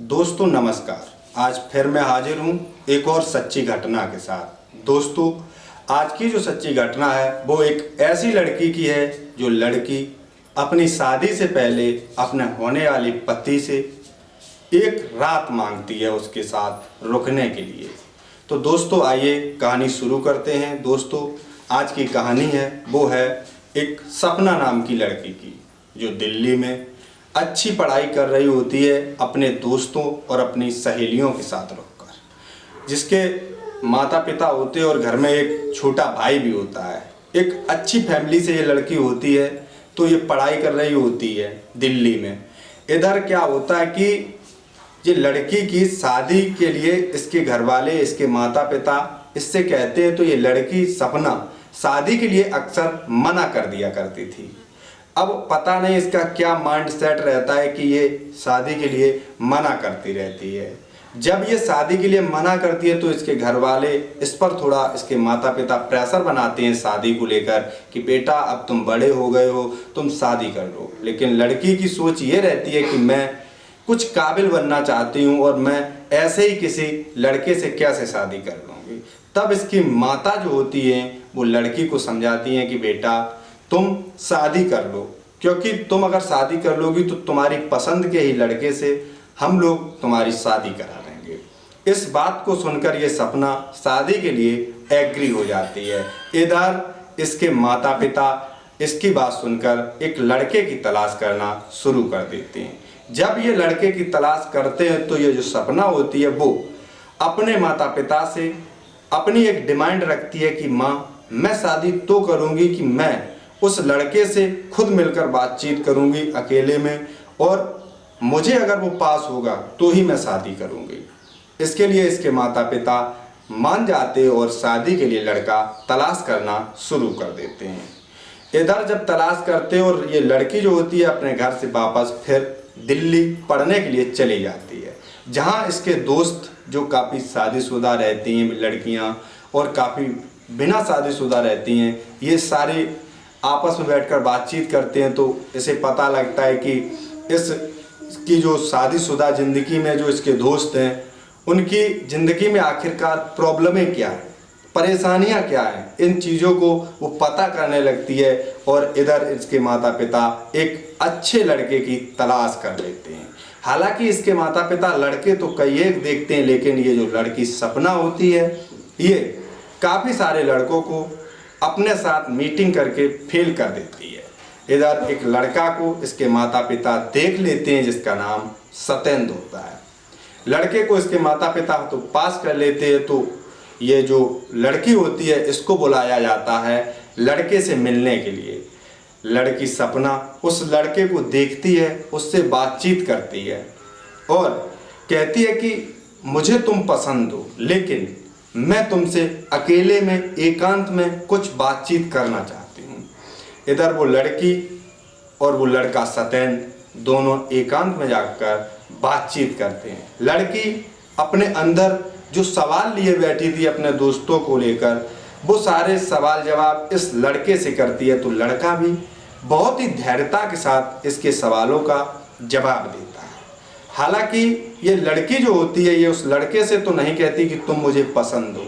दोस्तों नमस्कार। आज फिर मैं हाजिर हूँ एक और सच्ची घटना के साथ। दोस्तों आज की जो सच्ची घटना है वो एक ऐसी लड़की की है जो लड़की अपनी शादी से पहले अपने होने वाली पति से एक रात मांगती है उसके साथ रुकने के लिए। तो दोस्तों आइए कहानी शुरू करते हैं। दोस्तों आज की कहानी है वो है एक सपना नाम की लड़की की जो दिल्ली में अच्छी पढ़ाई कर रही होती है अपने दोस्तों और अपनी सहेलियों के साथ रुककर, जिसके माता पिता होते हैं और घर में एक छोटा भाई भी होता है। एक अच्छी फैमिली से ये लड़की होती है तो ये पढ़ाई कर रही होती है दिल्ली में। इधर क्या होता है कि ये लड़की की शादी के लिए इसके घर वाले, इसके माता पिता इससे कहते हैं तो ये लड़की सपना शादी के लिए अक्सर मना कर दिया करती थी। अब पता नहीं इसका क्या माइंड सेट रहता है कि ये शादी के लिए मना करती रहती है। जब ये शादी के लिए मना करती है तो इसके घर वाले इस पर थोड़ा, इसके माता पिता प्रेशर बनाते हैं शादी को लेकर कि बेटा अब तुम बड़े हो गए हो, तुम शादी कर लो। लेकिन लड़की की सोच ये रहती है कि मैं कुछ काबिल बनना चाहती हूँ और मैं ऐसे ही किसी लड़के से कैसे शादी कर लूँगी। तब इसकी माता जो होती है वो लड़की को समझाती हैं कि बेटा तुम शादी कर लो, क्योंकि तुम अगर शादी कर लोगी तो तुम्हारी पसंद के ही लड़के से हम लोग तुम्हारी शादी करा देंगे। इस बात को सुनकर ये सपना शादी के लिए एग्री हो जाती है। इधर इसके माता पिता इसकी बात सुनकर एक लड़के की तलाश करना शुरू कर देते हैं। जब ये लड़के की तलाश करते हैं तो ये जो सपना होती है वो अपने माता पिता से अपनी एक डिमांड रखती है कि माँ मैं शादी तो करूँगी कि मैं उस लड़के से खुद मिलकर बातचीत करूंगी अकेले में, और मुझे अगर वो पास होगा तो ही मैं शादी करूंगी। इसके लिए इसके माता पिता मान जाते और शादी के लिए लड़का तलाश करना शुरू कर देते हैं। इधर जब तलाश करते और ये लड़की जो होती है अपने घर से वापस फिर दिल्ली पढ़ने के लिए चली जाती है, जहाँ इसके दोस्त जो काफ़ी शादीशुदा रहती हैं लड़कियाँ और काफ़ी बिना शादीशुदा रहती हैं, ये सारे आपस में बैठकर बातचीत करते हैं। तो इसे पता लगता है कि इसकी जो शादीशुदा ज़िंदगी में जो इसके दोस्त हैं उनकी ज़िंदगी में आखिरकार प्रॉब्लमें क्या है, परेशानियां क्या हैं, इन चीज़ों को वो पता करने लगती है। और इधर इसके माता पिता एक अच्छे लड़के की तलाश कर लेते हैं। हालांकि इसके माता पिता लड़के तो कई एक देखते हैं, लेकिन ये जो लड़की सपना होती है ये काफ़ी सारे लड़कों को अपने साथ मीटिंग करके फेल कर देती है। इधर एक लड़का को इसके माता पिता देख लेते हैं जिसका नाम सत्येंद्र होता है। लड़के को इसके माता पिता तो पास कर लेते हैं, तो ये जो लड़की होती है इसको बुलाया जाता है लड़के से मिलने के लिए। लड़की सपना उस लड़के को देखती है, उससे बातचीत करती है और कहती है कि मुझे तुम पसंद हो, लेकिन मैं तुमसे अकेले में एकांत में कुछ बातचीत करना चाहती हूँ। इधर वो लड़की और वो लड़का सत्येंद्र दोनों एकांत में जाकर बातचीत करते हैं। लड़की अपने अंदर जो सवाल लिए बैठी थी अपने दोस्तों को लेकर, वो सारे सवाल जवाब इस लड़के से करती है। तो लड़का भी बहुत ही धैर्यता के साथ इसके सवालों का जवाब देता है। हालांकि ये लड़की जो होती है ये उस लड़के से तो नहीं कहती कि तुम मुझे पसंद हो,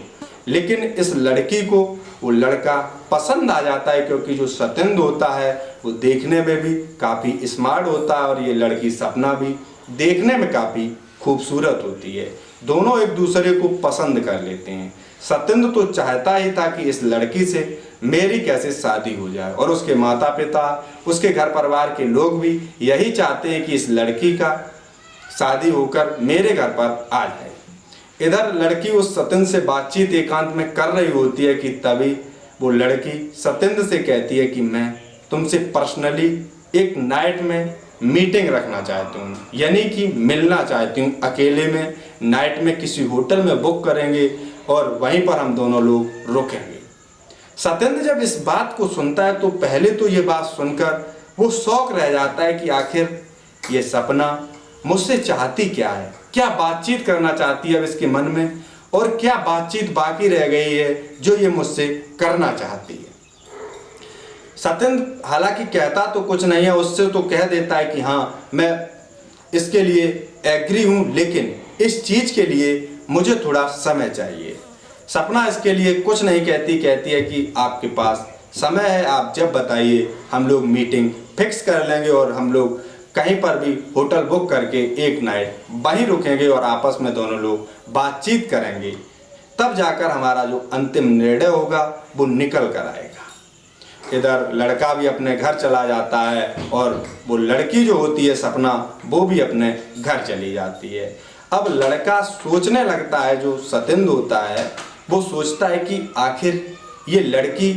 लेकिन इस लड़की को वो लड़का पसंद आ जाता है, क्योंकि जो सत्येंद्र होता है वो देखने में भी काफ़ी स्मार्ट होता है और ये लड़की सपना भी देखने में काफ़ी खूबसूरत होती है। दोनों एक दूसरे को पसंद कर लेते हैं। सत्येंद्र तो चाहता ही था कि इस लड़की से मेरी कैसे शादी हो जाए, और उसके माता पिता, उसके घर परिवार के लोग भी यही चाहते हैं कि इस लड़की का शादी होकर मेरे घर पर आ जाए। इधर लड़की उस सत्येंद्र से बातचीत एकांत में कर रही होती है कि तभी वो लड़की सत्येंद्र से कहती है कि मैं तुमसे पर्सनली एक नाइट में मीटिंग रखना चाहती हूँ, यानी कि मिलना चाहती हूँ अकेले में। नाइट में किसी होटल में बुक करेंगे और वहीं पर हम दोनों लोग रुकेंगे। सत्येंद्र जब इस बात को सुनता है तो पहले तो ये बात सुनकर वो शौक रह जाता है कि आखिर ये सपना मुझसे चाहती क्या है, क्या बातचीत करना चाहती है अब इसके मन में, और क्या बातचीत बाकी रह गई है जो ये मुझसे करना चाहती है। सत्येंद्र हालांकि कहता तो कुछ नहीं है, उससे तो कह देता है कि हाँ मैं इसके लिए एग्री हूँ, लेकिन इस चीज़ के लिए मुझे थोड़ा समय चाहिए। सपना इसके लिए कुछ नहीं कहती, कहती है कि आपके पास समय है, आप जब बताइए हम लोग मीटिंग फिक्स कर लेंगे और हम लोग कहीं पर भी होटल बुक करके एक नाइट वहीं रुकेंगे और आपस में दोनों लोग बातचीत करेंगे, तब जाकर हमारा जो अंतिम निर्णय होगा वो निकल कर आएगा। इधर लड़का भी अपने घर चला जाता है और वो लड़की जो होती है सपना, वो भी अपने घर चली जाती है। अब लड़का सोचने लगता है, जो सतेंद्र होता है वो सोचता है कि आखिर ये लड़की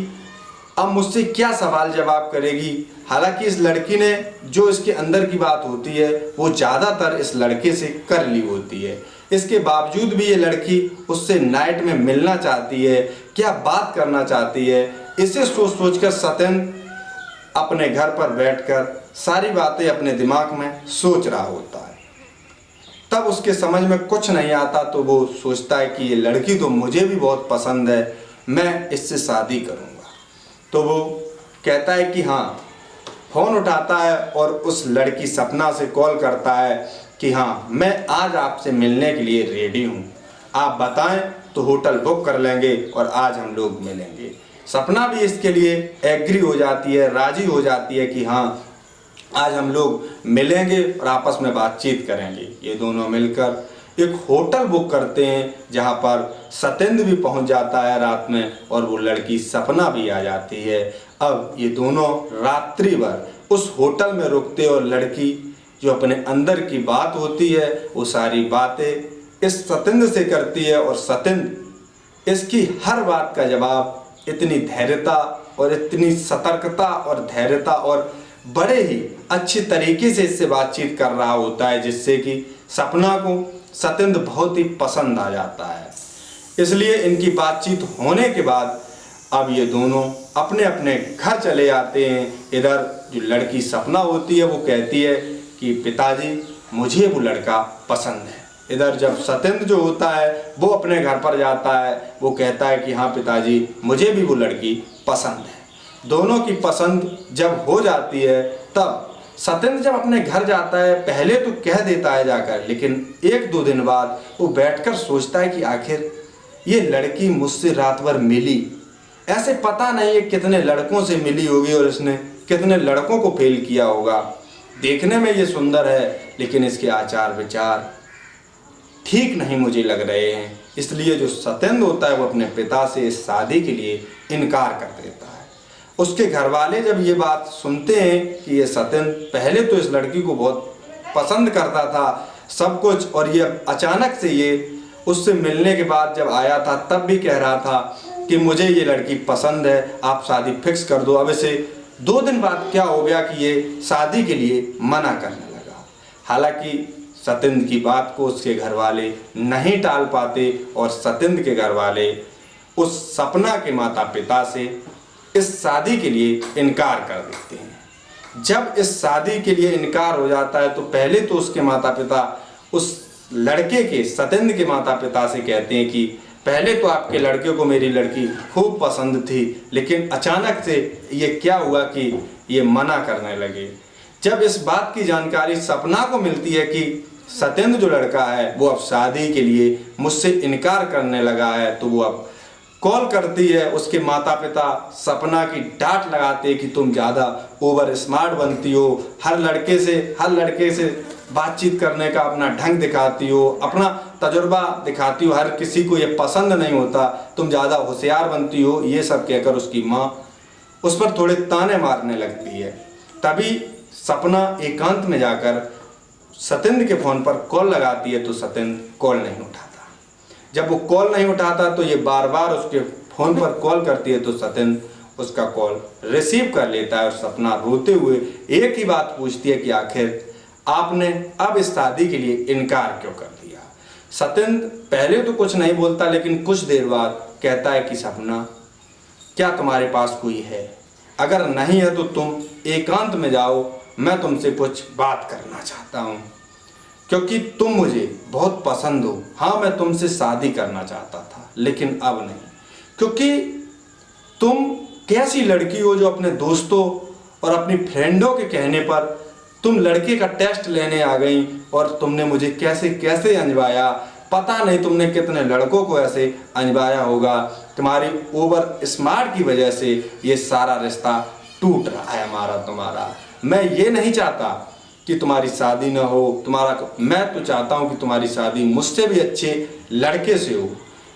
अब मुझसे क्या सवाल जवाब करेगी। हालांकि इस लड़की ने जो इसके अंदर की बात होती है वो ज़्यादातर इस लड़के से कर ली होती है। इसके बावजूद भी ये लड़की उससे नाइट में मिलना चाहती है, क्या बात करना चाहती है, इसे सोच सोच कर सतेंद्र अपने घर पर बैठकर सारी बातें अपने दिमाग में सोच रहा होता है। तब उसके समझ में कुछ नहीं आता, तो वो सोचता है कि ये लड़की तो मुझे भी बहुत पसंद है, मैं इससे शादी करूँगा। तो वो कहता है कि हाँ, फ़ोन उठाता है और उस लड़की सपना से कॉल करता है कि हाँ, मैं आज आपसे मिलने के लिए रेडी हूँ, आप बताएं तो होटल बुक कर लेंगे और आज हम लोग मिलेंगे। सपना भी इसके लिए एग्री हो जाती है, राज़ी हो जाती है कि हाँ, आज हम लोग मिलेंगे और आपस में बातचीत करेंगे। ये दोनों मिलकर एक होटल बुक करते हैं, जहाँ पर सतेंद्र भी पहुँच जाता है रात में और वो लड़की सपना भी आ जाती है। अब ये दोनों रात्रि भर उस होटल में रुकते और लड़की जो अपने अंदर की बात होती है वो सारी बातें इस सतेंद्र से करती है और सतेंद्र इसकी हर बात का जवाब इतनी धैर्यता और इतनी सतर्कता और धैर्यता और बड़े ही अच्छी तरीके से इससे बातचीत कर रहा होता है, जिससे कि सपना को सतेंद्र बहुत ही पसंद आ जाता है। इसलिए इनकी बातचीत होने के बाद अब ये दोनों अपने अपने घर चले जाते हैं। इधर जो लड़की सपना होती है वो कहती है कि पिताजी मुझे वो लड़का पसंद है। इधर जब सतेंद्र जो होता है वो अपने घर पर जाता है, वो कहता है कि हाँ पिताजी मुझे भी वो लड़की पसंद है। दोनों की पसंद जब हो जाती है तब सतेंद्र जब अपने घर जाता है, पहले तो कह देता है जाकर, लेकिन एक दो दिन बाद वो बैठकर सोचता है कि आखिर ये लड़की मुझसे रात भर मिली, ऐसे पता नहीं है कितने लड़कों से मिली होगी और इसने कितने लड़कों को फेल किया होगा। देखने में ये सुंदर है लेकिन इसके आचार विचार ठीक नहीं मुझे लग रहे हैं। इसलिए जो सतेंद्र होता है वो अपने पिता से इस शादी के लिए इनकार कर देता है। उसके घर वाले जब ये बात सुनते हैं कि ये सतेंद्र पहले तो इस लड़की को बहुत पसंद करता था सब कुछ, और ये अचानक से ये उससे मिलने के बाद जब आया था तब भी कह रहा था कि मुझे ये लड़की पसंद है, आप शादी फिक्स कर दो। अब इसे 2 दिन बाद क्या हो गया कि ये शादी के लिए मना करने लगा। हालांकि सतेंद्र की बात को उसके घर वाले नहीं टाल पाते और सतेंद्र के घर वाले उस सपना के माता पिता से इस शादी के लिए इनकार कर देते हैं। जब इस शादी के लिए इनकार हो जाता है तो पहले तो उसके माता पिता उस लड़के के सतेंद्र के माता पिता से कहते हैं कि पहले तो आपके लड़के को मेरी लड़की खूब पसंद थी, लेकिन अचानक से ये क्या हुआ कि ये मना करने लगे। जब इस बात की जानकारी सपना को मिलती है कि सतेंद्र जो लड़का है वो अब शादी के लिए मुझसे इनकार करने लगा है, तो वो अब कॉल करती है। उसके माता पिता सपना की डांट लगाते हैं कि तुम ज़्यादा ओवर स्मार्ट बनती हो, हर लड़के से बातचीत करने का अपना ढंग दिखाती हो, अपना तजुर्बा दिखाती हो, हर किसी को ये पसंद नहीं होता, तुम ज़्यादा होशियार बनती हो। ये सब कहकर उसकी माँ उस पर थोड़े ताने मारने लगती है। तभी सपना एकांत में जाकर सतेंद्र के फ़ोन पर कॉल लगाती है तो सतेंद्र कॉल नहीं उठाता। जब वो कॉल नहीं उठाता तो ये बार बार उसके फ़ोन पर कॉल करती है तो सतेंद्र उसका कॉल रिसीव कर लेता है और सपना रोते हुए एक ही बात पूछती है कि आखिर आपने अब इस शादी के लिए इनकार क्यों कर दिया। सतेंद्र पहले तो कुछ नहीं बोलता, लेकिन कुछ देर बाद कहता है कि सपना क्या तुम्हारे पास कोई है? अगर नहीं है तो तुम एकांत में जाओ, मैं तुमसे कुछ बात करना चाहता हूँ, क्योंकि तुम मुझे बहुत पसंद हो। हाँ, मैं तुमसे शादी करना चाहता था लेकिन अब नहीं, क्योंकि तुम कैसी लड़की हो जो अपने दोस्तों और अपनी फ्रेंडों के कहने पर तुम लड़के का टेस्ट लेने आ गई और तुमने मुझे कैसे कैसे अंजवाया, पता नहीं तुमने कितने लड़कों को ऐसे अंजवाया होगा। तुम्हारी ओवर स्मार्ट की वजह से ये सारा रिश्ता टूट रहा है हमारा तुम्हारा। मैं ये नहीं चाहता कि तुम्हारी शादी ना हो, मैं तो चाहता हूँ कि तुम्हारी शादी मुझसे भी अच्छे लड़के से हो,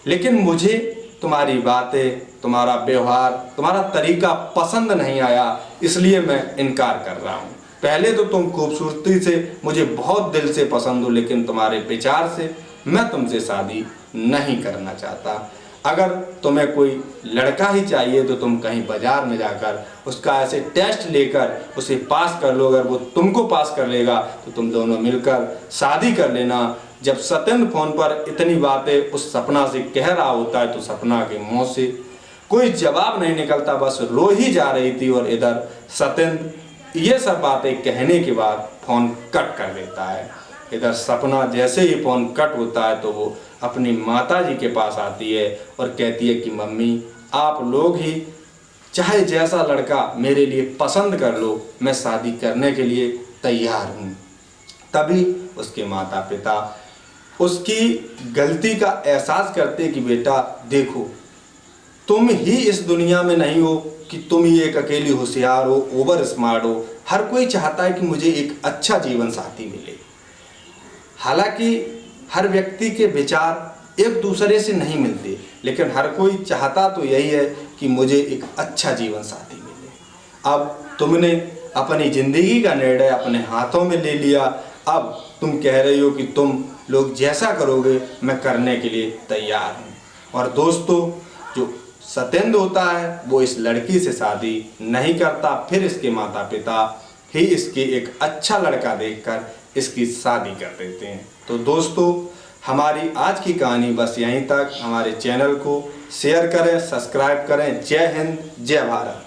लेकिन मुझे तुम्हारी बातें, तुम्हारा व्यवहार, तुम्हारा तरीका पसंद नहीं आया, इसलिए मैं इनकार कर रहा हूँ। पहले तो तुम खूबसूरती से मुझे बहुत दिल से पसंद हो, लेकिन तुम्हारे विचार से मैं तुमसे शादी नहीं करना चाहता। अगर तुम्हें कोई लड़का ही चाहिए तो तुम कहीं बाजार में जाकर उसका ऐसे टेस्ट लेकर उसे पास कर लो। अगर वो तुमको पास कर लेगा तो तुम दोनों मिलकर शादी कर लेना। जब सत्येंद्र फोन पर इतनी बातें उस सपना से कह रहा होता है तो सपना के मुंह से कोई जवाब नहीं निकलता, बस रो ही जा रही थी। और इधर सत्येंद्र ये सब बातें कहने के बाद फोन कट कर देता है। इधर सपना जैसे ही फोन कट होता है तो वो अपनी माताजी के पास आती है और कहती है कि मम्मी, आप लोग ही चाहे जैसा लड़का मेरे लिए पसंद कर लो, मैं शादी करने के लिए तैयार हूँ। तभी उसके माता पिता उसकी गलती का एहसास करते कि बेटा देखो, तुम ही इस दुनिया में नहीं हो कि तुम ही एक अकेली होशियार हो, ओवर स्मार्ट हो। हर कोई चाहता है कि मुझे एक अच्छा जीवन साथी मिले। हालांकि हर व्यक्ति के विचार एक दूसरे से नहीं मिलते, लेकिन हर कोई चाहता तो यही है कि मुझे एक अच्छा जीवन साथी मिले। अब तुमने अपनी ज़िंदगी का निर्णय अपने हाथों में ले लिया। अब तुम कह रही हो कि तुम लोग जैसा करोगे मैं करने के लिए तैयार हूँ। और दोस्तों, जो सत्येंद्र होता है वो इस लड़की से शादी नहीं करता, फिर इसके माता पिता ही इसके एक अच्छा लड़का देखकर इसकी शादी कर देते हैं। तो दोस्तों, हमारी आज की कहानी बस यहीं तक। हमारे चैनल को शेयर करें, सब्सक्राइब करें। जय हिंद, जय भारत।